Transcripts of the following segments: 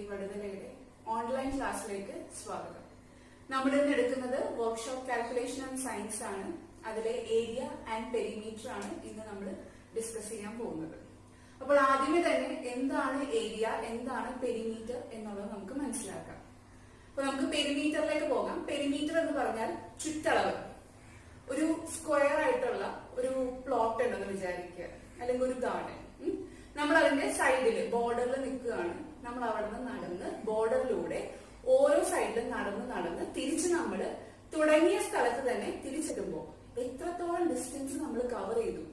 പഠിതലയുടെ online ക്ലാസ്സിലേക്ക് സ്വാഗതം. നമ്മൾ ഇന്ന് എടുക്കുന്നത് വർക്ക്ഷോപ്പ് കാൽക്കുലേഷൻ ആൻഡ് സയൻസ് ആണ്. അതിലെ ഏരിയ ആൻഡ് പെരിമീറ്റർ ആണ് ഇന്ന് നമ്മൾ ഡിസ്കസ് ചെയ്യാൻ പോകുന്നത്. അപ്പോൾ ആദ്യമേ തന്നെ എന്താണ് ഏരിയ, എന്താണ് പെരിമീറ്റർ എന്നുള്ളത് നമുക്ക് മനസ്സിലാക്കാം. അപ്പൊ നമുക്ക് പെരിമീറ്ററിലേക്ക് പോകാം. പെരിമീറ്റർ എന്ന് പറഞ്ഞാൽ ചുറ്റളവ്. ഒരു സ്ക്വയർ ആയിട്ടുള്ള ഒരു പ്ലോട്ട് ഉണ്ടെന്ന് വിചാരിക്കുക, അല്ലെങ്കിൽ ഒരു ഗാർഡൻ. നമ്മൾ അതിന്റെ സൈഡിൽ ബോർഡറിൽ നിൽക്കുകയാണ്. നമ്മൾ അവിടെ നിന്ന് നടന്ന് ബോർഡറിലൂടെ ഓരോ സൈഡിലും നടന്ന് തിരിച്ച് നമ്മൾ തുടങ്ങിയ സ്ഥലത്ത് തന്നെ തിരിച്ചെത്തുമ്പോൾ എത്രത്തോളം ഡിസ്റ്റൻസ് നമ്മൾ കവർ ചെയ്തു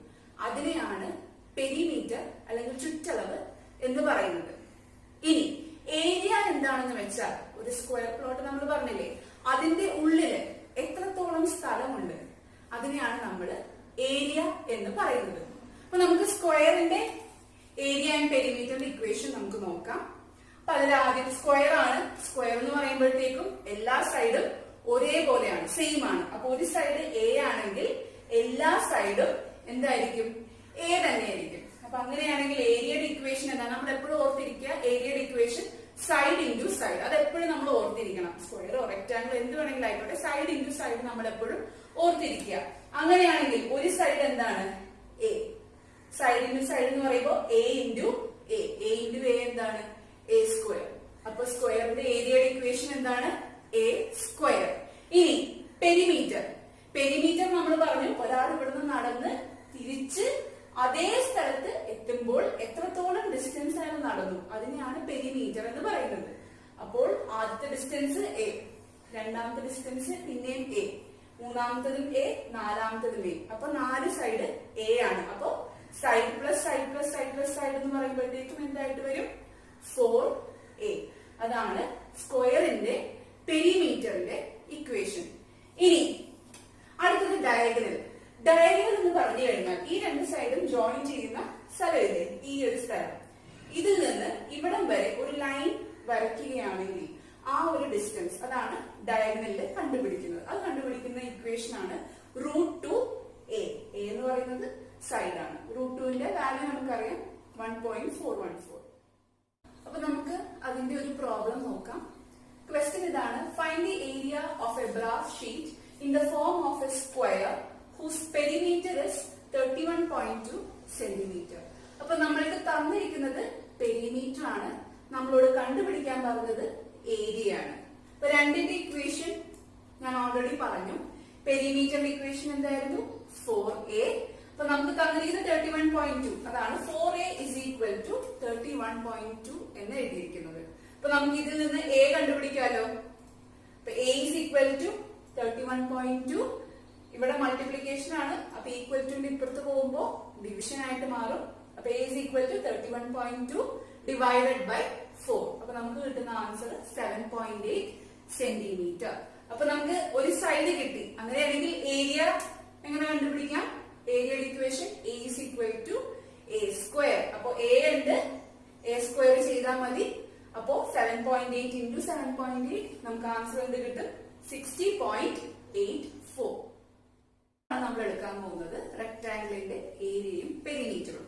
അതിനെയാണ് പെരിമീറ്റർ അല്ലെങ്കിൽ ചുറ്റളവ് എന്ന് പറയുന്നത്. ഇനി ഏരിയ എന്താണെന്ന് വെച്ചാൽ ഒരു സ്ക്വയർ പ്ലോട്ട് നമ്മൾ പറഞ്ഞില്ലേ, അതിന്റെ ഉള്ളില് എത്രത്തോളം സ്ഥലമുണ്ട് അതിനെയാണ് നമ്മൾ ഏരിയ എന്ന് പറയുന്നത്. അപ്പൊ നമുക്ക് സ്ക്വയറിന്റെ ഏരിയ ആൻഡ് പെരിമീറ്ററിന്റെ ഇക്വേഷൻ നമുക്ക് നോക്കാം. അപ്പൊ അതിൽ ആദ്യം സ്ക്വയർ ആണ്. സ്ക്വയർ എന്ന് പറയുമ്പോഴത്തേക്കും എല്ലാ സൈഡും ഒരേപോലെയാണ്, സെയിം ആണ്. അപ്പൊ ഒരു സൈഡ് എ ആണെങ്കിൽ എല്ലാ സൈഡും എന്തായിരിക്കും? എ തന്നെയായിരിക്കും. അപ്പൊ അങ്ങനെയാണെങ്കിൽ ഏരിയയുടെ ഇക്വേഷൻ എന്താണ്? നമ്മൾ എപ്പോഴും ഓർത്തിരിക്കുക, ഏരിയയുടെ ഇക്വേഷൻ സൈഡ് ഇൻറ്റു സൈഡ്. അത് എപ്പോഴും നമ്മൾ ഓർത്തിരിക്കണം. സ്ക്വയറോ റെക്ടാങ്കിൾ എന്ത് വേണമെങ്കിലും ആയിക്കോട്ടെ, സൈഡ് ഇൻറ്റു സൈഡ് നമ്മൾ എപ്പോഴും ഓർത്തിരിക്കുക. അങ്ങനെയാണെങ്കിൽ ഒരു സൈഡ് എന്താണ്? എ. സൈഡ് ഇൻറ്റു സൈഡ് എന്ന് പറയുമ്പോൾ a into a. A into a എന്താണ്? A square. അപ്പൊ സ്ക്വയറിന്റെ ഏരിയയുടെ ഇക്വേഷൻ എന്താണ്? A square. ഇനി പെരിമീറ്റർ. പെരിമീറ്റർ നമ്മൾ പറഞ്ഞു, ഒരാൾ ഇവിടുന്ന് നടന്ന് തിരിച്ച് അതേ സ്ഥലത്ത് എത്തുമ്പോൾ എത്രത്തോളം ഡിസ്റ്റൻസ് അയാൾ നടന്നു അതിനെയാണ് പെരിമീറ്റർ എന്ന് പറയുന്നത്. അപ്പോൾ ആദ്യത്തെ ഡിസ്റ്റൻസ് എ, രണ്ടാമത്തെ ഡിസ്റ്റൻസ് പിന്നെയും എ, മൂന്നാമത്തതും എ, നാലാമത്തതും എ. അപ്പൊ 4 സൈഡ് എ ആണ്. അപ്പൊ side plus side plus side plus side എന്ന് പറയുമ്പോഴത്തേക്കും എന്തായിട്ട് വരും? 4a. അതാണ് സ്ക്വയറിന്റെ പെരിമീറ്ററിന്റെ ഇക്വേഷൻ. ഇനി അടുത്തത് ഡയഗണൽ. ഡയഗണൽ എന്ന് പറഞ്ഞു കഴിഞ്ഞാൽ ഈ രണ്ട് സൈഡും ജോയിൻ ചെയ്യുന്ന സ്ഥലമില്ലേ, ഈ ഒരു സ്ഥലം, ഇതിൽ നിന്ന് ഇവിടം വരെ ഒരു ലൈൻ വരയ്ക്കുകയാണെങ്കിൽ ആ ഒരു ഡിസ്റ്റൻസ് അതാണ് ഡയഗണലിൽ കണ്ടുപിടിക്കുന്നത്. അത് കണ്ടുപിടിക്കുന്ന ഇക്വേഷൻ ആണ് √2a. a എന്ന് പറയുന്നത് സൈഡ് ആണ്. √2ന്റെ വാല്യൂ നമുക്കറിയാം 1.414. അപ്പൊ നമുക്ക് അതിന്റെ ഒരു പ്രോബ്ലം നോക്കാം. ക്വസ്റ്റ്യൻ ഇതാണ്: find the area of a brass sheet in the form of a square whose perimeter is 31.2 centimetre. അപ്പൊ നമ്മൾക്ക് തന്നിരിക്കുന്നത് പെരിമീറ്റർ ആണ്, നമ്മളോട് കണ്ടുപിടിക്കാൻ പറഞ്ഞത് ഏരിയ ആണ്. അപ്പൊ രണ്ടിന്റെ ഇക്വേഷൻ ഞാൻ ഓൾറെഡി പറഞ്ഞു. പെരിമീറ്ററിന്റെ ഇക്വേഷൻ എന്തായിരുന്നു? 4a. അപ്പൊ നമുക്ക് തന്നിരിക്കുന്നത് 31.2. അതാണ് 4a is equal to 31.2 എന്ന് എഴുതിയിരിക്കുന്നത്. അപ്പൊ നമുക്ക് ഇതിൽ നിന്ന് a കണ്ടുപിടിക്കാലോ. അപ്പൊ a is equal to 31.2. ഇവിടെ മൾട്ടിപ്ലിക്കേഷൻ ആണ്. അപ്പൊ ഈക്വൽ ടുന്റെ ഇപ്പുറത്ത് പോകുമ്പോ ഡിവിഷൻ ആയിട്ട് മാറും. അപ്പൊ a is equal to 31.2 divided by 4. അപ്പൊ നമുക്ക് കിട്ടുന്ന ആൻസർ 7.8 സെന്റിമീറ്റർ. അപ്പൊ നമുക്ക് ഒരു സൈഡ് കിട്ടി. അങ്ങനെയാണെങ്കിൽ ഏരിയ എങ്ങനെ കണ്ടുപിടിക്കാം? ഏരിയയുടെ equation a is equal to a square. അപ്പൊ a ഉണ്ട്, a square ചെയ്താൽ മതി. അപ്പോ 7.8 into 7.8 നമുക്ക് ആൻസർ എന്ത് കിട്ടും? 60.84 ആണ് നമ്മൾ എടുക്കാൻ പോകുന്നത്. റെക്ടാംഗിളിന്റെ ഏരിയയും പെരിമീറ്ററും.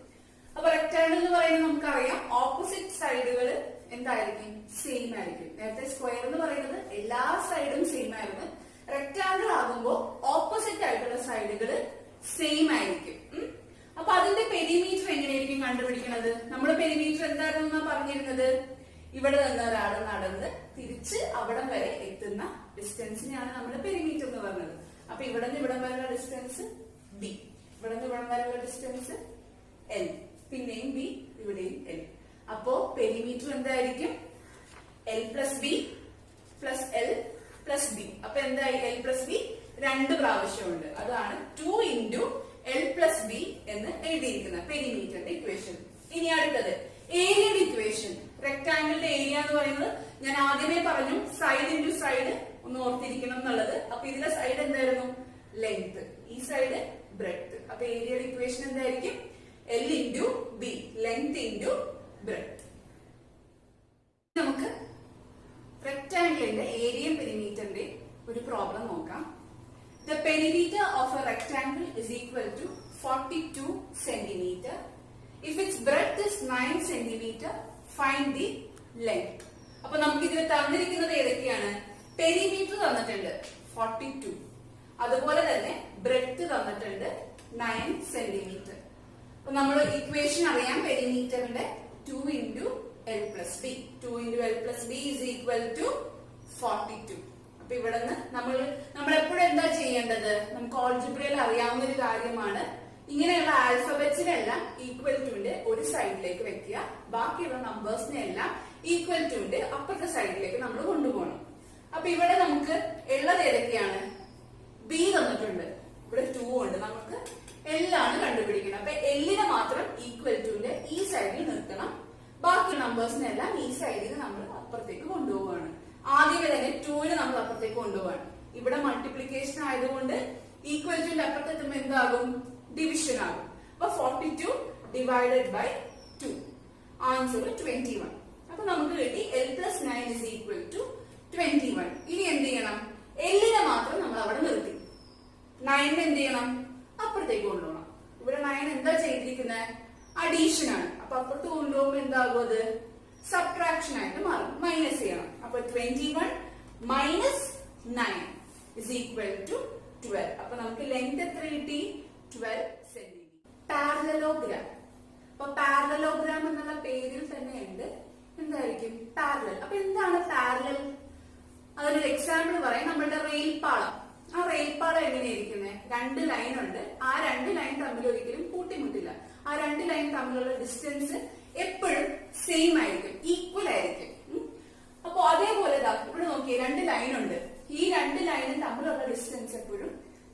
അപ്പൊ റെക്ടാംഗിൾ എന്ന് പറയുന്നത് നമുക്കറിയാം, ഓപ്പോസിറ്റ് സൈഡുകൾ എന്തായിരിക്കും? സെയിം ആയിരിക്കും. നേരത്തെ സ്ക്വയർ എന്ന് പറയുന്നത് എല്ലാ സൈഡും സെയിം ആയിരുന്നു. റെക്ടാംഗിൾ ആകുമ്പോൾ ഓപ്പോസിറ്റ് ആയിട്ടുള്ള സൈഡുകൾ സെയിം ആയിരിക്കും. അപ്പൊ അതിന്റെ പെരിമീറ്റർ എങ്ങനെയായിരിക്കും കണ്ടുപിടിക്കുന്നത്? നമ്മൾ പെരിമീറ്റർ എന്തായിരുന്നു പറഞ്ഞിരുന്നത്? ഇവിടെ നിന്ന് ഒരാൾ നടന്ന് തിരിച്ച് അവിടം വരെ എത്തുന്ന ഡിസ്റ്റൻസിനെയാണ് നമ്മൾ പെരിമീറ്റർ എന്ന് പറഞ്ഞത്. അപ്പൊ ഇവിടെ നിന്ന് ഇവിടം വരെയുള്ള ഡിസ്റ്റൻസ് b, ഇവിടെ നിന്ന് ഇവിടം വരെയുള്ള ഡിസ്റ്റൻസ് l, പിന്നെയും b, ഇവിടെയും l. അപ്പോ പെരിമീറ്റർ എന്തായിരിക്കും? l plus b plus l plus b. അപ്പൊ എന്തായി? l plus b 2 പ്രാവശ്യമുണ്ട്. അതാണ് 2 into l പ്ലസ് b എന്ന് എഴുതിയിരിക്കുന്ന പെരിമീറ്ററിന്റെ ഇക്വേഷൻ. ഇനി അടുത്തത് ഏരിയയുടെ ഇക്വേഷൻ. റെക്ടാംഗിളിന്റെ ഏരിയ എന്ന് പറയുന്നത് ഞാൻ ആദ്യമേ പറഞ്ഞു, സൈഡ് ഇൻറ്റു സൈഡ് ഒന്ന് ഓർത്തിരിക്കണം എന്നുള്ളത്. അപ്പൊ ഇതിലെ സൈഡ് എന്തായിരുന്നു? ലെങ്ത്, ഈ സൈഡ് ബ്രെഡ്ത്ത്. അപ്പൊ ഏരിയയുടെ ഇക്വേഷൻ എന്തായിരിക്കും? l into b, length into breadth. നമുക്ക് റെക്ടാംഗിളിന്റെ ഏരിയയും പെരിമീറ്ററിന്റെ ഒരു പ്രോബ്ലം നോക്കാം. The perimeter of a rectangle is equal to 42 centimeter. If its breadth is 9 centimeter, find the length. അപ്പൊ നമുക്ക് ഇതിൽ തന്നിരിക്കുന്നത് ഏതൊക്കെയാണ്? പെരിമീറ്റർ തന്നിട്ടുണ്ട് 42, അതുപോലെ തന്നെ ബ്രെഡ്ത്ത് തന്നിട്ടുണ്ട് 9 സെന്റിമീറ്റർ. അപ്പൊ നമ്മൾ ഇക്വേഷൻ അറിയാം, പെരിമീറ്ററിന്റെ 2 into L plus B. 2 into L plus B is equal to 42. അപ്പൊ ഇവിടെ നിന്ന് നമ്മൾ എപ്പോഴും എന്താ ചെയ്യേണ്ടത്? നമുക്ക് ഓൾജിബ്രയിൽ അറിയാവുന്ന ഒരു കാര്യമാണ്, ഇങ്ങനെയുള്ള ആൽഫബറ്റ്സിനെല്ലാം ഈക്വൽ ടുന്റെ ഒരു സൈഡിലേക്ക് വെക്കുക, ബാക്കിയുള്ള നമ്പേഴ്സിനെ എല്ലാം ഈക്വൽ ടുന്റെ അപ്പുറത്തെ സൈഡിലേക്ക് നമ്മൾ കൊണ്ടുപോകണം. അപ്പൊ ഇവിടെ നമുക്ക് ഉള്ളത് ഏതൊക്കെയാണ്? ബി തന്നിട്ടുണ്ട്, ഇവിടെ 2 ഉണ്ട്, നമുക്ക് L ആണ് കണ്ടുപിടിക്കണം. അപ്പൊ എല്ലിനെ മാത്രം ഈക്വൽ ടുന്റെ ഈ സൈഡിൽ നിർത്തണം, ബാക്കി നമ്പേഴ്സിനെല്ലാം ഈ സൈഡിൽ നമ്മൾ അപ്പുറത്തേക്ക് കൊണ്ടുപോവാണ്. ആദ്യമേ തന്നെ 2നെ നമ്മൾ അപ്പുറത്തേക്ക് കൊണ്ടുപോവാണ്. ഇവിടെ മൾട്ടിപ്ലിക്കേഷൻ ആയതുകൊണ്ട് ഈക്വൽ ടുന്റെ അപ്പുറത്തെത്തുമ്പോൾ എന്താകും? ഡിവിഷൻ ആകും. അപ്പൊ 42 ഡിവൈഡഡ് ബൈ 2, ആൻസർ 21. അപ്പൊ നമുക്ക് കിട്ടി L plus 9 is equal to 21. ഇനി എന്ത് ചെയ്യണം? എല്ലിനെ മാത്രം നമ്മൾ അവിടെ നിർത്തി, 9 എന്ത് ചെയ്യണം? അപ്പുറത്തേക്ക് കൊണ്ടുപോകണം. ഇവിടെ 9 എന്താ ചെയ്തിരിക്കുന്നത്? അഡീഷൻ ആണ്. അപ്പൊ അപ്പുറത്ത് കൊണ്ടുപോകുമ്പോൾ എന്താകും? അത് സബ്ട്രാക്ഷൻ ആയിട്ട് മാറും, മൈനസ് ചെയ്യണം. അപ്പൊ 21 മൈനസ് 9 is equal to 12. അപ്പൊ നമുക്ക് ലെങ്ത് എത്ര കിട്ടി? 12 സെന്റിമീറ്റർ. പാരലലോഗ്രാം. അപ്പൊ പാരലലോഗ്രാം എന്നുള്ള പേരിൽ തന്നെ ഉണ്ട് എന്തായിരിക്കും? പാരലൽ. അപ്പൊ എന്താണ് പാരലൽ? അതിനൊരു എക്സാമ്പിൾ പറയാം. നമ്മളുടെ റെയിൽ പാളം. ആ റെയിൽ പാളം എങ്ങനെയായിരിക്കുന്നത്? 2 ലൈൻ ഉണ്ട്, ആ 2 ലൈൻ തമ്മിൽ ഒരിക്കലും കൂട്ടിമുട്ടില്ല. ആ 2 ലൈൻ തമ്മിലുള്ള ഡിസ്റ്റൻസ് എപ്പോഴും സെയിം ആയിരിക്കും, ഈക്വൽ ആയിരിക്കും. അപ്പൊ അതേപോലെ ഇവിടെ നോക്കിയേ, 2 ലൈൻ ഉണ്ട്, ഈ 2 ലൈനും തമ്മിലുള്ള ഡിസ്റ്റൻസ് എപ്പോഴും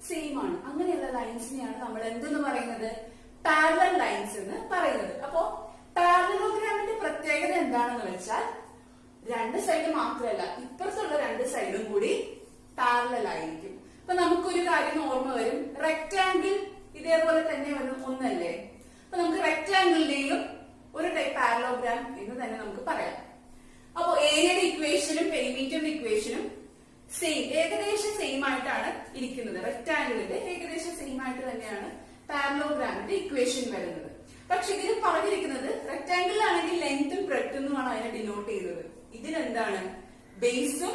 സെയിം ആണ്. അങ്ങനെയുള്ള ലൈൻസിനെയാണ് നമ്മൾ എന്തെന്ന് പറയുന്നത്? പാരലൽ ലൈൻസ് എന്ന് പറയുന്നത്. അപ്പോ പാരലലോഗ്രാമിന്റെ പ്രത്യേകത എന്താണെന്ന് വെച്ചാൽ 2 സൈഡ് മാത്രമല്ല, ഇപ്പുറത്തുള്ള 2 സൈഡും കൂടി പാരലൽ ആയിരിക്കും. അപ്പൊ നമുക്കൊരു കാര്യം ഓർമ്മ വരും, റെക്ടാംഗിൾ ഇതേപോലെ തന്നെ വരും ഒന്നല്ലേ? അപ്പൊ നമുക്ക് റെക്ടാംഗിളിന്റെയും ഒരു ടൈപ്പ് പാരലോഗ്രാം എന്ന് തന്നെ നമുക്ക് പറയാം. അപ്പൊ ഏരിയയുടെ ഇക്വേഷനും പെരിമീറ്ററിന്റെ ഇക്വേഷനും സെയിം, ഏകദേശം സെയിം ആയിട്ടാണ് ഇരിക്കുന്നത്. റെക്ടാംഗിളിന്റെ ഏകദേശം സെയിം ആയിട്ട് തന്നെയാണ് പാരലോഗ്രാമിന്റെ ഇക്വേഷൻ വരുന്നത്. പക്ഷെ ഇതിൽ പറഞ്ഞിരിക്കുന്നത് റെക്ടാംഗിളിലാണെങ്കിൽ ലെങ്തും ബ്രെഡ്ത്തുമാണ് അതിനെ ഡിനോട്ട് ചെയ്തത്. ഇതിലെന്താണ്? ബേസും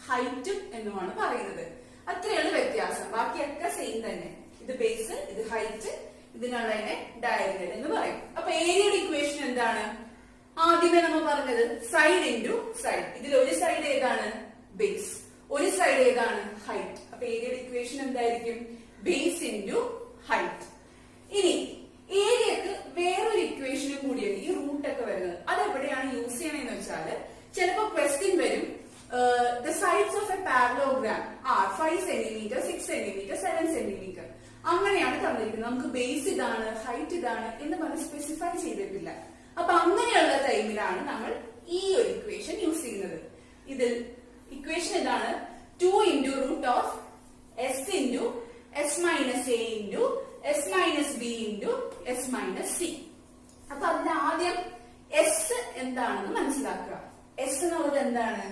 ഹൈറ്റും എന്നുമാണ് പറയുന്നത്. അത്രയുള്ള വ്യത്യാസം, ബാക്കിയൊക്കെ സെയിം തന്നെ. ഇത് ബേസ്, ഇത് ഹൈറ്റ്, ഇതിനാണ് അതിനെ ഡയഗണൽ എന്ന് പറയും. അപ്പൊ ഏരിയയുടെ ഇക്വേഷൻ എന്താണ്? ആദ്യമേ നമ്മൾ പറഞ്ഞത് സൈഡ് ഇൻറ്റു സൈഡ്. ഇതിൽ ഒരു സൈഡ് ഏതാണ്? ബേസ്, ഒരു സൈഡ് ഏതാണ്? ഹൈറ്റ്. അപ്പൊ ഏരിയയുടെ ഇക്വേഷൻ എന്തായിരിക്കും? Base into height. ഇനി ഏരിയക്ക് വേറൊരു ഇക്വേഷനും കൂടിയാണ് ഈ റൂട്ട് ഒക്കെ വരുന്നത്. അതെവിടെയാണ് യൂസ് ചെയ്യണമെന്ന് വെച്ചാൽ ചിലപ്പോ ക്വസ്റ്റ്യൻ വരും, the sides of a parallelogram are 5 centimeter, 6 centimeter, 7 centimeter. അങ്ങനെയാണ് തന്നിരിക്കുന്നത്. നമുക്ക് ബേസ് ഇതാണ്, ഹൈറ്റ് ഇതാണ് എന്ന് പറഞ്ഞ് സ്പെസിഫൈ ചെയ്തിട്ടില്ല. അപ്പൊ അങ്ങനെയുള്ള ടൈമിലാണ് നമ്മൾ ഈ ഒരു ഇക്വേഷൻ യൂസ് ചെയ്യുന്നത്. ഇതിൽ ഇക്വേഷൻ ഇതാണ്, 2 into root of s into s minus a into s minus b into s minus c. അപ്പൊ അതിൽ ആദ്യം എസ് എന്താണെന്ന് മനസ്സിലാക്കുക. എസ് എന്നുള്ളത് എന്താണ്?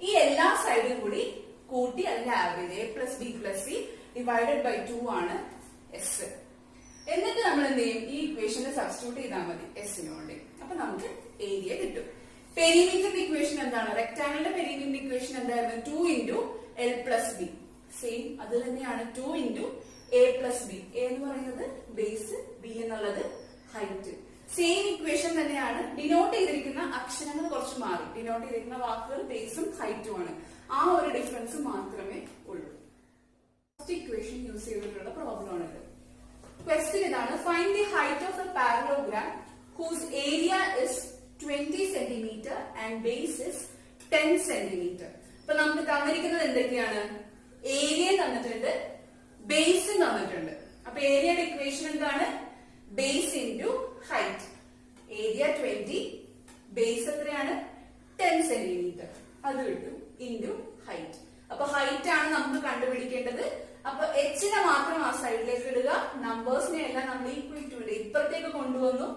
ഈ എല്ലാ സൈഡും കൂടി കൂട്ടി അതിന്റെ average a plus b plus c divided by 2 ആണ് എസ്. എന്നിട്ട് നമ്മൾ എന്ത് ചെയ്യും? ഈ ഇക്വേഷനെ സബ്സ്റ്റിറ്റ്യൂട്ട് ചെയ്താൽ മതി എസിന് വേണ്ടി. അപ്പൊ നമുക്ക് ഏരിയ കിട്ടും. പെരിമീറ്ററിന്റെ ഇക്വേഷൻ എന്താണ്? റെക്ടാംഗിളിന്റെ പെരിമീറ്ററിന്റെ ഇക്വേഷൻ എന്തായിരുന്നു? 2 into L plus b. Same അത് തന്നെയാണ്, 2 into a plus b. a എന്ന് പറയുന്നത് ബേസ്, b എന്നുള്ളത് ഹൈറ്റ്. സെയിം ഇക്വേഷൻ തന്നെയാണ്. ഡിനോട്ട് ചെയ്തിരിക്കുന്ന അക്ഷരങ്ങൾ കുറച്ച് മാറി, ഡിനോട്ട് ചെയ്തിരിക്കുന്ന വാക്കുകൾ ബേസും ഹൈറ്റും ആണ്. ആ ഒരു ഡിഫറൻസ് മാത്രമേ ഉള്ളൂ. ഫസ്റ്റ് ഇക്വേഷൻ യൂസ് ചെയ്തിട്ടുള്ള പ്രോബ്ലം ആണിത്. ക്വസ്റ്റ്യൻ ഇതാണ്, find the height of a parallelogram whose area is 20 centimeter and base is 10 centimeter. അപ്പൊ നമുക്ക് തന്നിരിക്കുന്നത് എന്തൊക്കെയാണ്? ഏരിയ തന്നിട്ടുണ്ട്, ബേസും തന്നിട്ടുണ്ട്. അപ്പൊ ഏരിയയുടെ ഇക്വേഷൻ എന്താണ്? Base into height. Area 20, base എത്രയാണ്? 10 centimeter. അത് കിട്ടും ഇൻറ്റു ഹൈറ്റ്. അപ്പൊ ഹൈറ്റ് ആണ് നമുക്ക് കണ്ടുപിടിക്കേണ്ടത്. അപ്പൊ എച്ചിനെ മാത്രം ആ സൈഡിലേക്ക് ഇടുക, നമ്പേഴ്സിനെ എല്ലാം നമ്മൾ ഈക്വൽ ടു ഇപ്പുറത്തേക്ക് കൊണ്ടുവന്നു.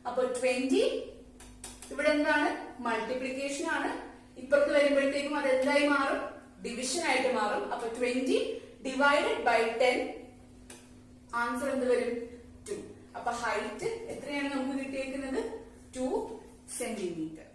അപ്പൊ 20 ഇവിടെ എന്താണ്? മൾട്ടിപ്ലിക്കേഷൻ ആണ്. ഇപ്പുറത്ത് വരുമ്പോഴത്തേക്കും അത് എന്തായി മാറും? ഡിവിഷൻ ആയിട്ട് മാറും. അപ്പൊ 20 ഡിവൈഡഡ് ബൈ 10, ആൻസർ എന്ത് വരും? 2. അപ്പൊ ഹൈറ്റ് എത്രയാണ് നമുക്ക് കിട്ടിയേക്കുന്നത്? 2 centimeter.